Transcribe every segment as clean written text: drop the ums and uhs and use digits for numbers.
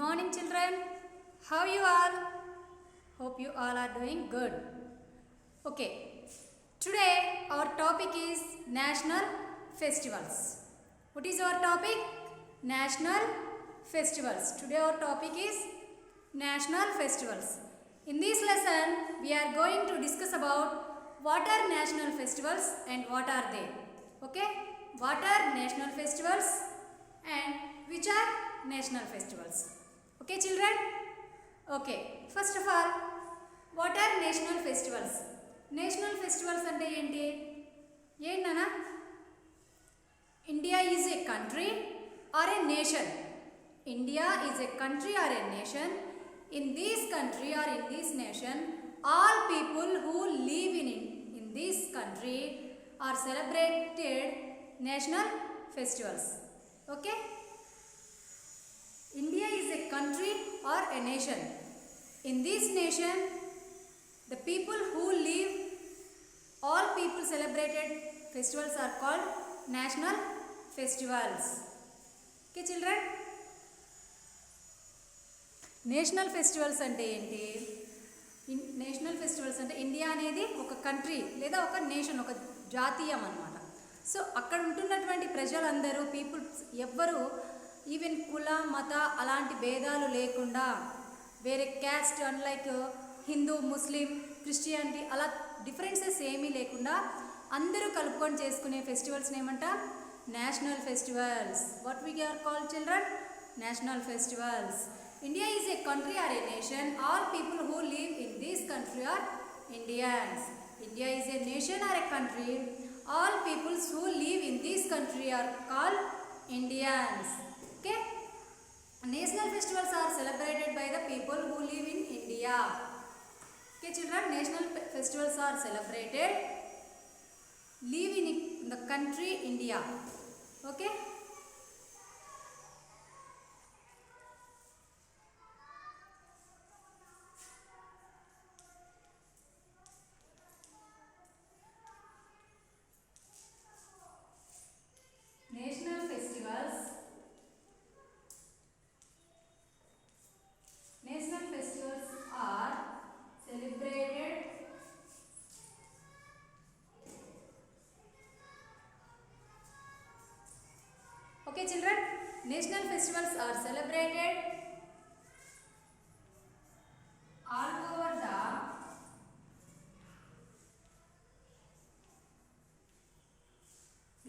morning children. How you all? Hope you all are doing good. Okay. Today our topic is national festivals. What is our topic? National festivals. Today our topic is national festivals. In this lesson we are going to discuss about what are national festivals and what are they. Okay? What are national festivals and which are national festivals. Okay children? Okay. First of all, what are national festivals? National festivals ante enti? Yenana? India is a country or a nation. India is a country or a nation. In this country or in this nation, all people who live in this country are celebrated national festivals. Okay? India is a country or a nation. In this nation, the people who live, all people celebrated festivals are called national festivals. Okay children? National festivals అంటే ఏంటి? National festivals అంటే India అనేది ఒక country లేదా ఒక nation, ఒక జాతీయం అన్నమాట. సో అక్కడ ఉంటున్నటువంటి ప్రజలందరూ పీపుల్స్ ఎవ్వరు ఈవెన్ కుల మత అలాంటి భేదాలు లేకుండా, వేరే caste unlike Hindu Muslim Christianity అలా డిఫరెన్సెస్ ఏమీ లేకుండా అందరూ కలుపుకొని చేసుకునే ఫెస్టివల్స్ ఏమంటాం? National festivals. What we are called children? National festivals. India is a country or a nation. All people who live in this country are Indians. India is a nation or a country. All peoples who live in this country are called Indians. Okay? National festivals are celebrated by the people who live in India. Okay children, national festivals are celebrated live in the country India. Okay? National festivals are celebrated okay children, national festivals are celebrated all over the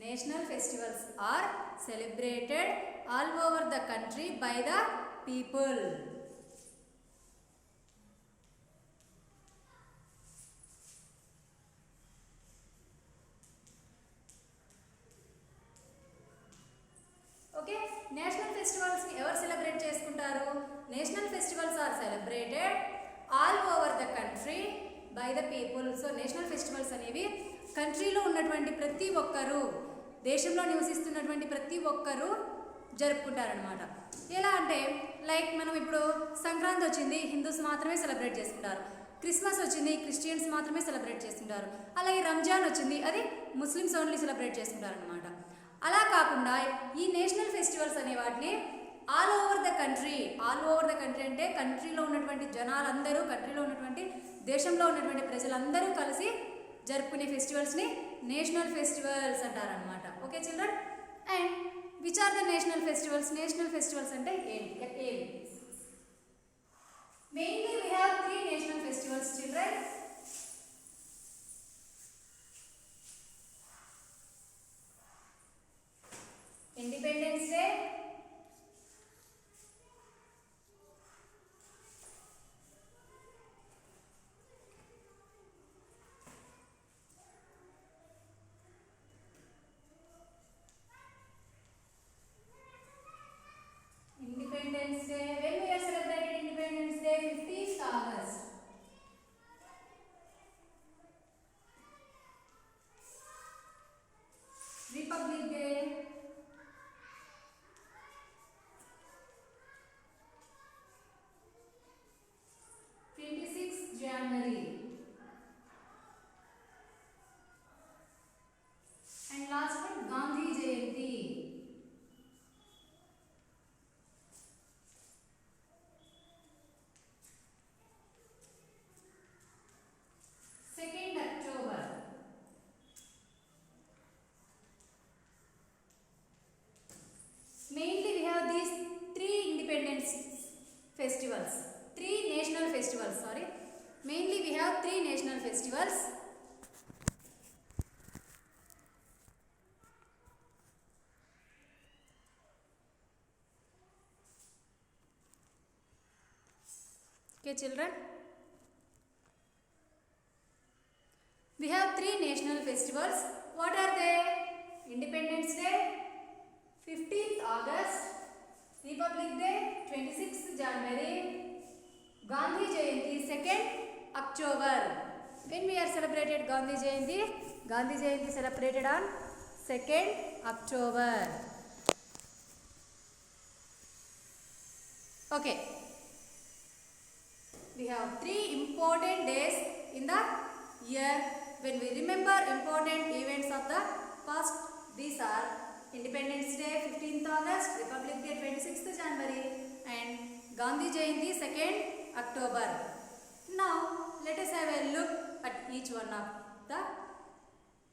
national festivals are celebrated all over the country by the people. Okay, national festivals ni ever celebrate cheskuntaru? National festivals are celebrated all over the country by the people. So national festivals అనేవి కంట్రీలో ఉన్నటువంటి ప్రతి ఒక్కరు, దేశంలో నివసిస్తున్నటువంటి ప్రతి ఒక్కరు జరుపుకుంటారనమాట. ఎలా అంటే లైక్ మనం ఇప్పుడు సంక్రాంతి వచ్చింది, హిందూస్ మాత్రమే సెలబ్రేట్ చేసుకుంటారు. క్రిస్మస్ వచ్చింది, క్రిస్టియన్స్ మాత్రమే సెలబ్రేట్ చేసుకుంటారు. అలాగే రంజాన్ వచ్చింది, అది ముస్లిమ్స్ ఓన్లీ సెలబ్రేట్ చేసుకుంటారు అనమాట. అలా కాకుండా ఈ నేషనల్ ఫెస్టివల్స్ అనే వాటిని ఆల్ ఓవర్ ద కంట్రీ అంటే కంట్రీలో ఉన్నటువంటి జనాలందరూ, కంట్రీలో ఉన్నటువంటి దేశంలో ఉన్నటువంటి ప్రజలందరూ కలిసి జరుపుకునే ఫెస్టివల్స్ని నేషనల్ ఫెస్టివల్స్ అంటారనమాట. Okay children? And which are the national festivals? National festivals అంటే ఏంటి? Mainly we have 3 national festivals children. Independence Day, Independence Day. When we are celebrating Independence Day? 15th August. festivals. Three national festivals, sorry. Mainly we have three national festivals. Okay, children. We have three national festivals. What are they? Independence Day, 15th August, Republic Day, 26th January, Gandhi Jayanti, 2nd October. When we are celebrated Gandhi Jayanti? Gandhi Jayanti celebrated on 2nd October. Okay. We have three important days in the year when we remember important events of the past. These are Independence Day 15th August, Republic Day 26th January and Gandhi Jayanti 2nd October. Now let us have a look at each one of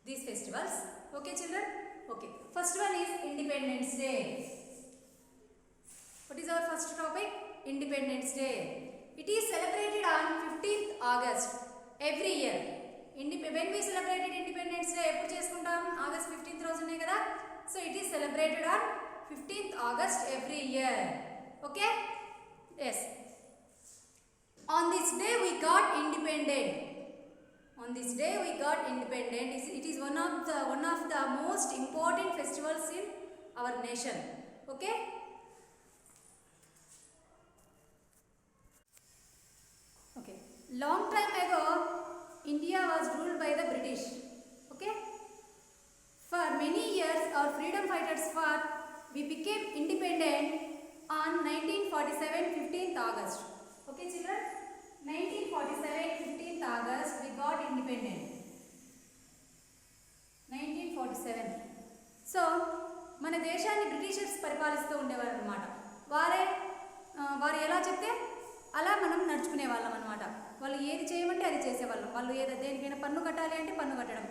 these festivals. Okay children? Okay. First one is Independence Day. What is our first topic? Independence Day. It is celebrated on 15th August every year. When we celebrated Independence Day, ఎప్పుడు చేసుకుంటాం? August 15th రోజునే కదా. So it is celebrated on 15th August every year. Okay? Yes. On this day we got independent. On this day we got independent. It is one of the most important festivals in our nation. Okay? Okay. Long time ago, India was ruled by the British. Okay? For many years, our freedom fighters fought. We became independent on 1947, 15th August. Okay, children? 1947, 15th August, we got independent. 1947. So, మన దేశాన్ని Britishers పరిపాలిస్తూ ఉండేవారు అనమాట. వారు ఎలా చెప్తే అలా మనం నడుచుకునే వాళ్ళం అనమాట. వాళ్ళు ఏది చేయమంటే అది చేసేవాళ్ళం. వాళ్ళు దేనికైనా పన్ను కట్టాలి అంటే పన్ను కట్టడం.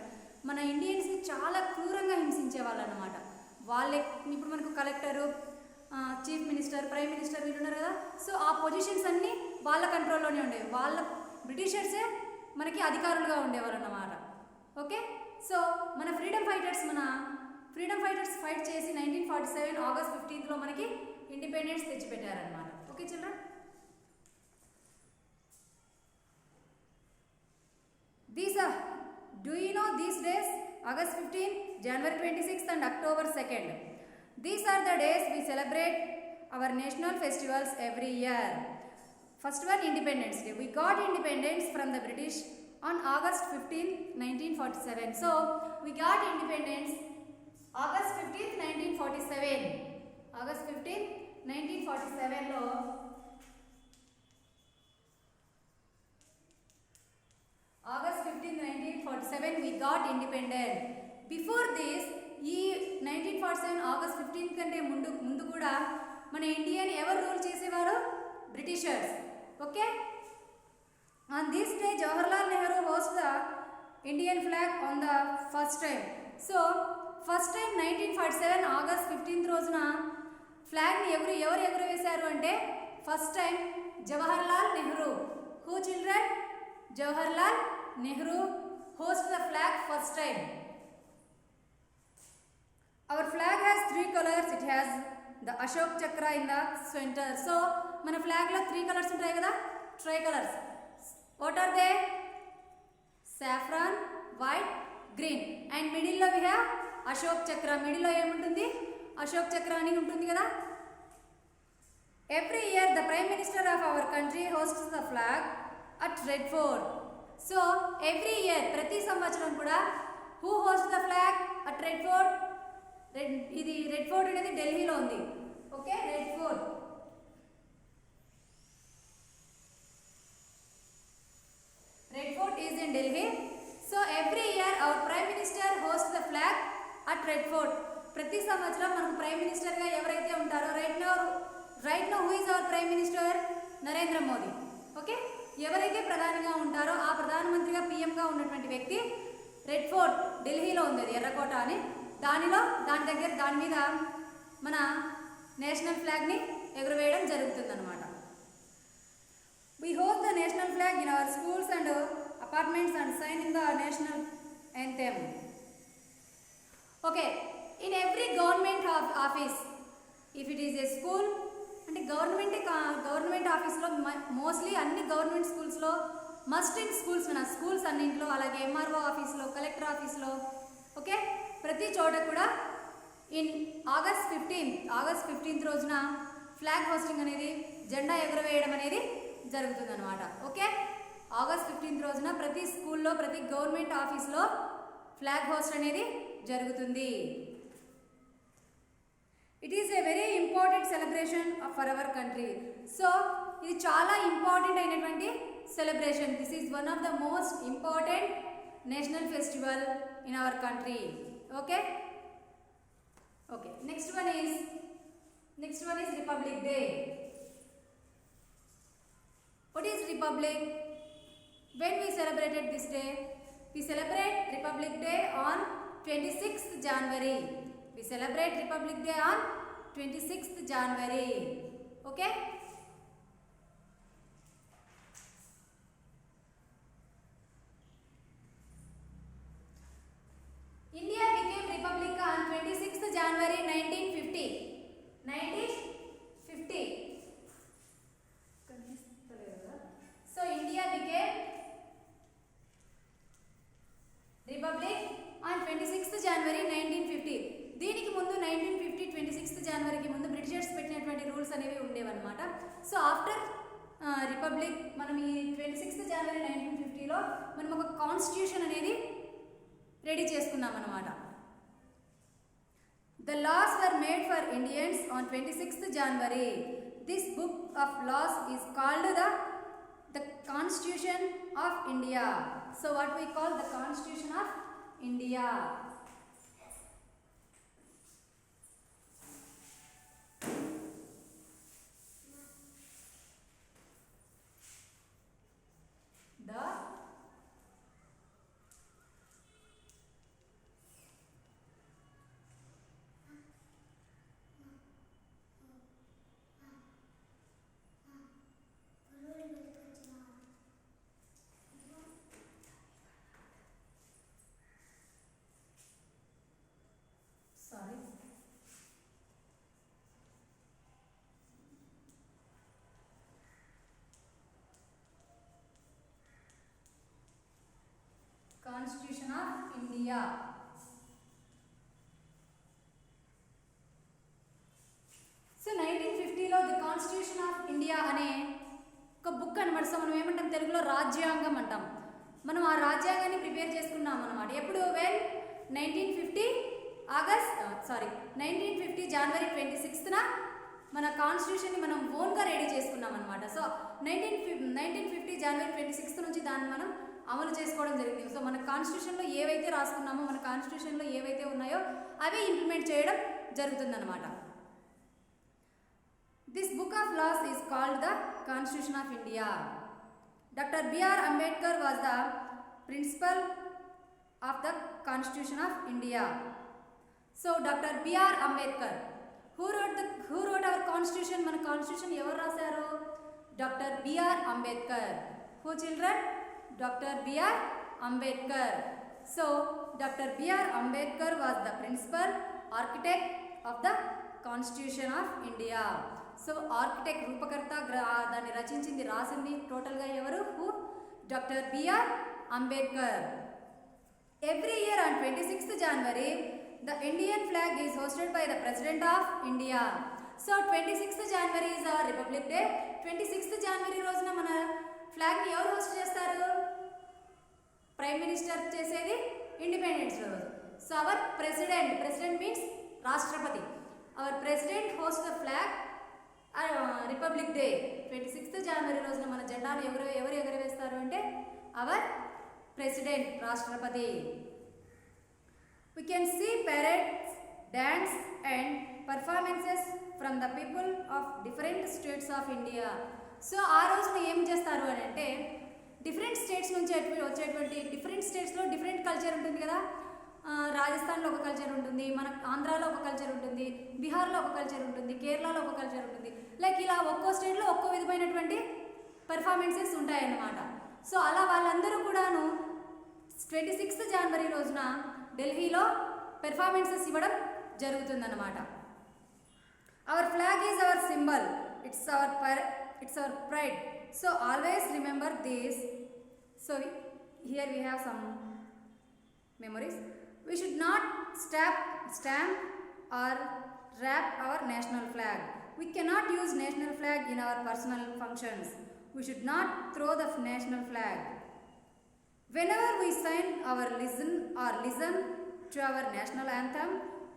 మన ఇండియన్స్ని చాలా క్రూరంగా హింసించే వాళ్ళు అనమాట. వాళ్ళే ఇప్పుడు మనకు collector, chief minister, prime minister వీళ్ళు ఉన్నారు కదా. సో ఆ పొజిషన్స్ అన్నీ వాళ్ళ కంట్రోల్లోనే ఉండేవి. బ్రిటిషర్సే మనకి అధికారులుగా ఉండేవారు అన్నమాట. ఓకే. సో మన ఫ్రీడమ్ ఫైటర్స్ ఫైట్ చేసి 1947 ఆగస్ట్ 15th మనకి ఇండిపెండెన్స్ తెచ్చిపెట్టారనమాట. Okay children? Do you know these days? August 15th, January 26th and October 2nd. These are the days we celebrate our national festivals every year. First one, Independence Day. We got independence from the British on August 15th, 1947. So, we got independence August 15th, 1947. August 15th, 1947 lo August 15th, 1947 we got independent. Before this, ఈ 1947 August 15th కంటే ముందు కూడా మన ఇండియాని ఎవరు rule చేసేవారు? Britishers. Okay. On this day, Jawaharlal Nehru hosts the Indian flag on the first time. So, first time 1947 August 15th రోజున ఫ్లాగ్ని ఎవరు ఎగురవేశారు అంటే first time Jawaharlal Nehru. Who children? Jawaharlal Nehru hosts the flag first time. Our flag has three colors. It has the Ashok Chakra in the center. So, mana flag lo three colors untayi kada, tricolors. What are they? Saffron, white, green. And middle lo we have Ashok Chakra. Middle lo em untundi? Ashok Chakra ani untundi kada. Every year the Prime Minister of our country hosts the flag at Red Fort. So, every year, ప్రతి సంవత్సరం కూడా who hosts the flag at Red Fort? ఇది red fort అనేది ఢిల్లీలో ఉంది. Okay, red fort. Red Fort is in Delhi. So, every year our Prime Minister hosts the flag at Red Fort. ప్రతి సంవత్సరం మనకు ప్రైమ్ మినిస్టర్గా ఎవరైతే ఉంటారో right now who is our Prime Minister? Narendra Modi. Okay, ఎవరైతే ప్రధానిగా ఉంటారో ఆ ప్రధానమంత్రిగా పిఎంగా ఉన్నటువంటి వ్యక్తి రెడ్ ఫోర్ట్ ఢిల్లీలో ఉంది, అది ఎర్రకోట అని. దాని మీద మన నేషనల్ ఫ్లాగ్ని ఎగురవేయడం జరుగుతుందన్నమాట. We host the national flag in our schools and apartments and sign in the national anthem. Okay, in every government office, if it is a school, అంటే గవర్నమెంట్ ఆఫీస్లో మోస్ట్లీ అన్ని గవర్నమెంట్ స్కూల్స్లో మస్ట్ ఇన్ స్కూల్స్ మన schools అన్నింటిలో, అలాగే MRO ఆఫీస్లో, collector ఆఫీస్లో, okay, ప్రతి చోట కూడా ఇన్ ఆగస్ట్ 15th రోజున ఫ్లాగ్ హోస్టింగ్ అనేది, జెండా ఎగురవేయడం అనేది జరుగుతుందన్నమాట. ఓకే, ఆగస్ట్ 15th రోజున ప్రతి స్కూల్లో, ప్రతి గవర్నమెంట్ ఆఫీస్లో ఫ్లాగ్ హోస్ట్ అనేది జరుగుతుంది. It is a very important celebration for our country. So ఇది చాలా ఇంపార్టెంట్ అయినటువంటి celebration. This is one of the most important national festival in our country. Okay okay next one is republic day. What is republic? When we celebrated this day? We celebrate Republic Day on 26th January. We celebrate Republic Day on 26th January. Okay? India became Republic on 26th January 1950. 1950. So India became Republic on 26th January 1950. దీనికి ముందు 1950 26th జనవరికి ముందు Britishers పెట్టినటువంటి rules అనేవి ఉండేవన్నమాట. So after republic మనం ఈ 26th జనవరి 1950లో మనం ఒక కాన్స్టిట్యూషన్ అనేది రెడీ చేసుకున్నాం అన్నమాట. The laws were made for Indians on 26th January. This book of laws is called the constitution of India. So what we call the constitution of India. Constitution of India. So 1950లో the Constitution of India అనే ఒక book అనమాట. So మనం ఏమంటాం తెలుగులో రాజ్యాంగం అంటాం. మనం ఆ రాజ్యాంగాన్ని ప్రిపేర్ చేసుకున్నాం అనమాట. ఎప్పుడు? వెన్ 1950 జనవరి 26న మన కాన్స్టిట్యూషన్ని మనం ఓన్గా రెడీ చేసుకున్నాం అనమాట. సో 1950 జనవరి 26 నుంచి దాన్ని మనం అమలు చేసుకోవడం జరిగింది. సో మన కాన్స్టిట్యూషన్లో ఏవైతే రాసుకున్నామో, మన కాన్స్టిట్యూషన్లో ఏవైతే ఉన్నాయో అవే ఇంప్లిమెంట్ చేయడం జరుగుతుందన్నమాట. This book of laws is called the constitution of India. Doctor BR Ambedkar was the principal of the constitution of India. So doctor BR Ambedkar who wrote our constitution. మన కాన్స్టిట్యూషన్ ఎవరు రాశారు? Doctor BR Ambedkar. Who children? Dr. B.R. Ambedkar. So, Dr. B.R. Ambedkar was the principal architect of the Constitution of India. So, architect రూపకర్త దాన్ని రచించింది, రాసింది టోటల్గా ఎవరు? Who? Dr. B.R. Ambedkar. Every year on 26th January, the Indian flag is hosted by the President of India. So, 26th January is our Republic Day. 26th January రోజున మన ఫ్లాగ్ని ఎవరు host చేస్తారు? Prime minister చేసేది independence రోజు. So our president means రాష్ట్రపతి. Hour president host the flag republic day 26th జనవరి రోజున మన జెండాను ఎవరు ఎగరవేస్తారు అంటే అవర్ ప్రెసిడెంట్, రాష్ట్రపతి. We can see parades, dance and performances from the people of different states of India. So ఆ రోజున ఏం చేస్తారు అని అంటే డిఫరెంట్ స్టేట్స్ నుంచి వచ్చేటువంటి డిఫరెంట్ స్టేట్స్లో డిఫరెంట్ కల్చర్ ఉంటుంది కదా. రాజస్థాన్లో ఒక కల్చర్ ఉంటుంది, మన ఆంధ్రాలో ఒక కల్చర్ ఉంటుంది, బీహార్లో ఒక కల్చర్ ఉంటుంది, కేరళలో ఒక కల్చర్ ఉంటుంది. లైక్ ఇలా ఒక్కో స్టేట్లో ఒక్కో విధమైనటువంటి పెర్ఫార్మెన్సెస్ ఉంటాయన్నమాట. సో అలా వాళ్ళందరూ కూడాను 26th జనవరి రోజున ఢిల్లీలో పెర్ఫార్మెన్సెస్ ఇవ్వడం జరుగుతుందన్నమాట. Our flag is our symbol, it's our pride. So always remember this. So here we have some memories. We should not stamp or wrap our national flag. We cannot use national flag in our personal functions. We should not throw the national flag. Whenever we sing or listen to our national anthem,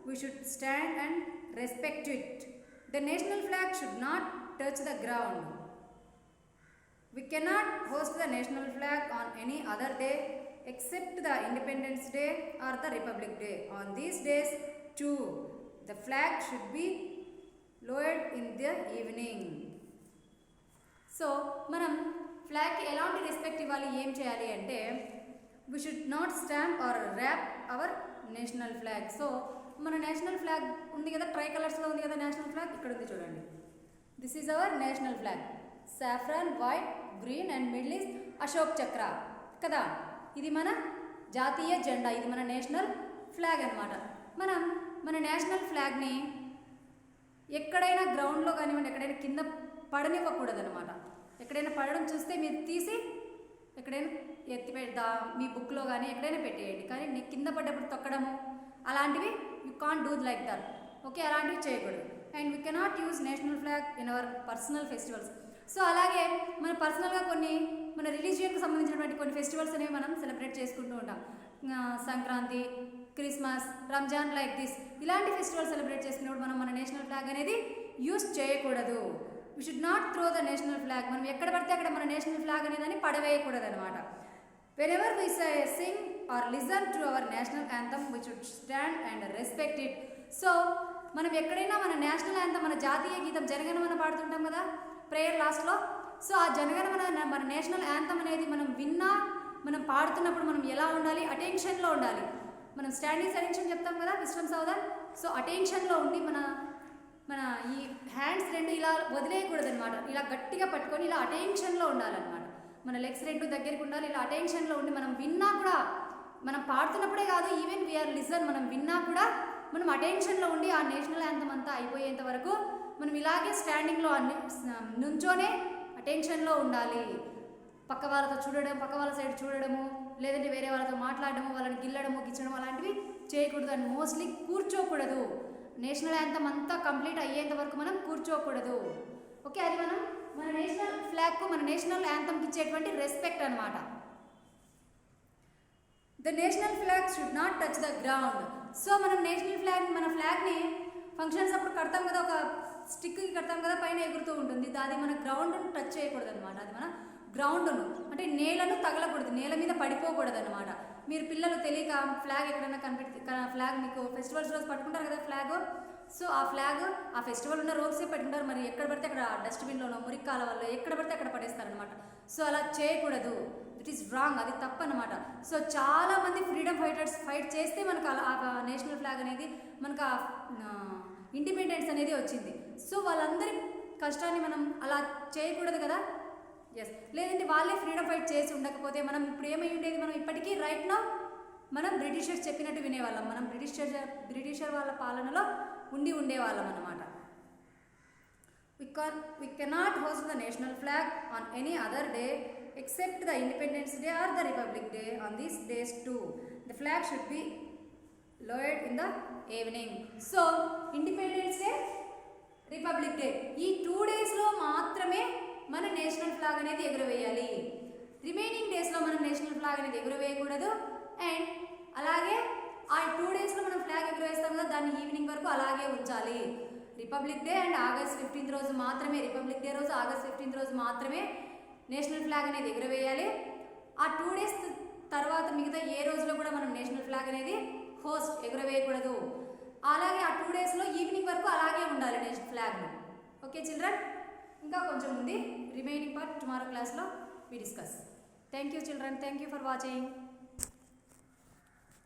we should stand and respect it. The national flag should not touch the ground. We cannot hoist the national flag on any other day except the Independence Day or the Republic Day. On these days too, the flag should be lowered in the evening. So మనం ఫ్లాగ్కి ఎలాంటి respect ఇవ్వాలి, ఏం చేయాలి అంటే we should not stamp or wrap our national flag. So మన national flag ఉంది కదా, try కలర్స్లో ఉంది కదా నేషనల్ ఫ్లాగ్, ఇక్కడ ఉంది చూడండి. This is our national flag. Saffron, white, green and middle is Ashok చక్ర కదా. ఇది మన జాతీయ జెండా, ఇది మన నేషనల్ ఫ్లాగ్ అనమాట. మనం మన నేషనల్ ఫ్లాగ్ని ఎక్కడైనా గ్రౌండ్లో కానివ్వండి, ఎక్కడైనా కింద పడనివ్వకూడదు అనమాట. ఎక్కడైనా పడడం చూస్తే మీరు తీసి ఎక్కడైనా మీ బుక్లో కానీ ఎక్కడైనా పెట్టేయండి. కానీ కింద పడ్డప్పుడు తొక్కడము అలాంటివి you can't do like that. Okay, అలాంటివి చేయకూడదు. And we cannot use national flag in our personal festivals. So అలాగే మన పర్సనల్గా కొన్ని మన రిలీజియన్కి సంబంధించినటువంటి కొన్ని ఫెస్టివల్స్ అనేవి మనం సెలబ్రేట్ చేసుకుంటూ ఉంటాం. Sankranti, Christmas, Ramzan, like this. ఇలాంటి ఫెస్టివల్ సెలబ్రేట్ చేసుకున్నప్పుడు మనం మన నేషనల్ ఫ్లాగ్ అనేది యూజ్ చేయకూడదు. We should not throw the national flag. మనం ఎక్కడ పడితే అక్కడ మన నేషనల్ ఫ్లాగ్ అనేది పడవేయకూడదు అనమాట. Whenever we sing or listen to our national anthem we should stand and respect it. So మనం ఎక్కడైనా మన నేషనల్ యాంథమ్, మన జాతీయ గీతం జనగణమన పాడుతుంటాం కదా ప్రేయర్ లాస్ట్లో. సో ఆ జనగణమన మన నేషనల్ యాంథమ్ అనేది మనం విన్నా, మనం పాడుతున్నప్పుడు మనం ఎలా ఉండాలి, అటెన్షన్లో ఉండాలి. మనం స్టాండింగ్ అటెన్షన్ చెప్తాం కదా, విశ్వం సౌదర్. సో అటెన్షన్లో ఉండి మన ఈ హ్యాండ్స్ రెండు ఇలా వదిలేయకూడదు అనమాట. ఇలా గట్టిగా పట్టుకొని ఇలా అటెన్షన్లో ఉండాలన్నమాట. మన లెగ్స్ రెండు దగ్గరికి ఉండాలి. ఇలా అటెన్షన్లో ఉండి మనం విన్నా కూడా, మనం పాడుతున్నప్పుడే కాదు, ఈవెన్ వీఆర్ లిసన్, మనం విన్నా కూడా మనం అటెన్షన్లో ఉండి ఆ నేషనల్ యాంథమ్ అంతా అయిపోయేంత వరకు మనం ఇలాగే స్టాండింగ్లో నుంచోనే అటెన్షన్లో ఉండాలి. పక్క వాళ్ళతో చూడడం, పక్క వాళ్ళ సైడ్ చూడడము, లేదంటే వేరే వాళ్ళతో మాట్లాడడము, వాళ్ళని గిల్లడము, గిచ్చడం అలాంటివి చేయకూడదు. అండ్ మోస్ట్లీ కూర్చోకూడదు. నేషనల్ యాంథమ్ అంతా కంప్లీట్ అయ్యేంత వరకు మనం కూర్చోకూడదు. ఓకే, అది మన నేషనల్ ఫ్లాగ్కు, మన నేషనల్ యాంథమ్కి ఇచ్చేటువంటి రెస్పెక్ట్ అనమాట. The national flag should not touch the ground. So మనం నేషనల్ ఫ్లాగ్, మన ఫ్లాగ్ని ఫంక్షన్స్ అప్పుడు కడతాం కదా, ఒక స్టిక్కి కడతాం కదా, పైన ఎగురుతూ ఉంటుంది. అది మన గ్రౌండ్ను టచ్ చేయకూడదు అనమాట. అది మన గ్రౌండ్ను అంటే నేలను తగలకూడదు, నేల మీద పడిపోకూడదు అనమాట. మీరు పిల్లలు తెలియక ఫ్లాగ్ ఎక్కడైనా ఫ్లాగ్ మీకు ఫెస్టివల్స్ రోజు పట్టుకుంటారు కదా ఫ్లాగ్. సో ఆ ఫ్లాగ్ ఆ ఫెస్టివల్ ఉన్న రోజే పెట్టుకుంటారు. మరి ఎక్కడ పడితే అక్కడ డస్ట్బిన్లోనో, మురికి కాలువల్లో ఎక్కడ పడితే అక్కడ పడేస్తారనమాట. సో అలా చేయకూడదు. ఇట్ ఈస్ రాంగ్, అది తప్పనమాట. సో చాలామంది ఫ్రీడమ్ ఫైటర్స్ ఫైట్ చేస్తే మనకు ఆ నేషనల్ ఫ్లాగ్ అనేది, మనకు ఇండిపెండెన్స్ అనేది వచ్చింది. సో వాళ్ళందరి కష్టాన్ని మనం అలా చేయకూడదు కదా. ఎస్, లేదంటే వాళ్ళే ఫ్రీడమ్ ఫైట్ చేసి ఉండకపోతే మనం ఇప్పుడు ఏమై ఉండేది, మనం ఇప్పటికీ రైట్ నౌ మనం బ్రిటిషర్స్ చెప్పినట్టు వినేవాళ్ళం. మనం బ్రిటిషర్ వాళ్ళ పాలనలో ఉండేవాళ్ళం అన్నమాట. We cannot host the national flag on any other day except the Independence Day or the Republic Day. On these days too, the flag should be lowered in the evening. So Independence Day, Republic Day, ఈ 2 డేస్లో మాత్రమే మన national flag అనేది ఎగురవేయాలి. Remaining డేస్లో మనం national flag అనేది ఎగురవేయకూడదు. And అలాగే ఆ 2 డేస్లో మనం ఫ్లాగ్ ఎగురవేస్తాం కదా, దాన్ని ఈవినింగ్ వరకు అలాగే ఉంచాలి. Republic day and August 15th రోజు మాత్రమే, రిపబ్లిక్ డే రోజు ఆగస్ట్ 15th రోజు మాత్రమే నేషనల్ ఫ్లాగ్ అనేది ఎగురవేయాలి. ఆ 2 డేస్ తర్వాత మిగతా ఏ రోజులో కూడా మనం నేషనల్ ఫ్లాగ్ అనేది ఎగురవేయకూడదు. అలాగే ఆ 2 డేస్లో ఈవినింగ్ వరకు అలాగే ఉండాలి నేషనల్ ఫ్లాగ్ను. ఓకే చిల్డ్రన్, ఇంకా కొంచెం ఉంది. రిమైనింగ్ పార్ట్ టుమారో క్లాస్లో we discuss. Thank you children, thank you for watching.